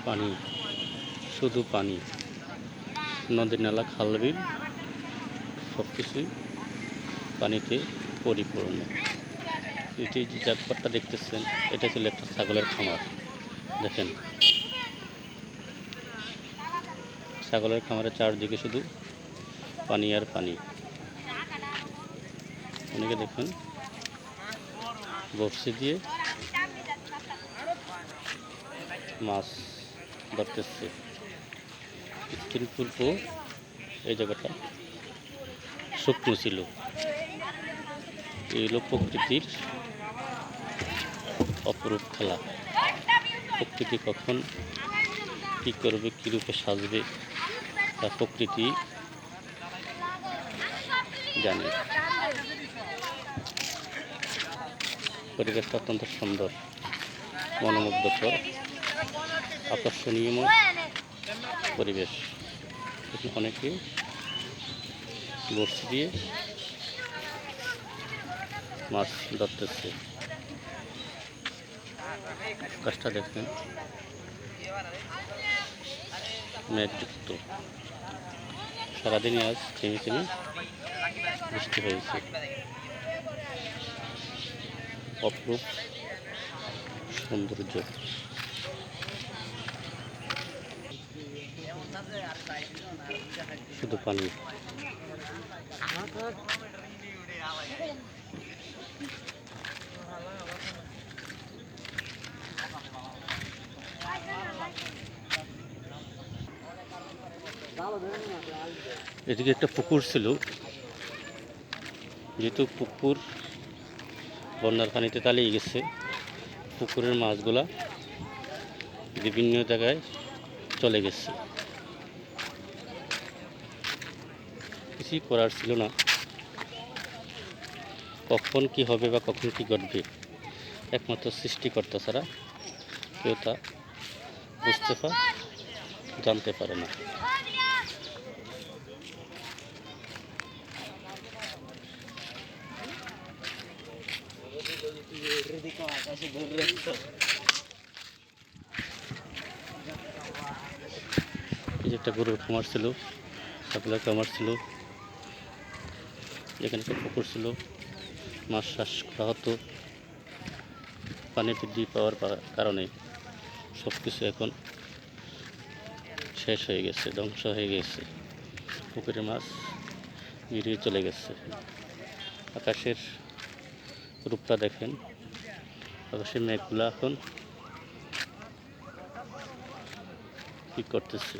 পানি, শুধু পানি। নদী নালা খাল বিল সব কিছুই পানিতে পরিপূর্ণ। এটি যে জাকপাটটা দেখতেছেন, এটা ছিল একটা ছাগলের খামার। দেখেন, ছাগলের খামারের চারদিকে শুধু পানি আর পানি। অনেকে দেখেন বড়শি দিয়ে মাছ ধরতেছে। কিছুদিন পূর্ব এই জায়গাটা শুকনো ছিল। এই হলো প্রকৃতির অপরূপ খেলা। প্রকৃতি কখন কী করবে, কী রূপে সাজবে, তা প্রকৃতি জানে। পরিবেশটা অত্যন্ত সুন্দর, মনোমুগ্ধকর, আকর্ষণীয় পরিবেশ। অনেকে বড়শি দিয়ে মাছ ধরতেছে। আকাশটা দেখেন মেঘযুক্ত। সারাদিনই আজ থেমে থেমে বৃষ্টি হয়েছে। অপরূপ সৌন্দর্য। শুধু পানি। এদিকে একটা পুকুর ছিল, যেহেতু পুকুর বন্যার পানিতে তলিয়ে গেছে, পুকুরের মাছগুলা বিভিন্ন জায়গায় চলে গেছে। কিছুই করার ছিল না। কখন কি হবে বা কখন কি ঘটবে, একমাত্র সৃষ্টিকর্তা ছাড়া কেউ তা বুঝতে জানতে পারে না। এই যে একটা গরুর খামার ছিল, ছাগলের খামার ছিল, এখানে একটা পুকুর ছিল, মাছ চাষ করা হতো। পানি বৃদ্ধি পাওয়ার কারণে সব কিছু এখন শেষ হয়ে গেছে, ধ্বংস হয়ে গেছে। পুকুরের মাছ বেরিয়ে চলে গেছে। আকাশের রূপটা দেখেন, আকাশের মেঘগুলো এখন কি করতেছে।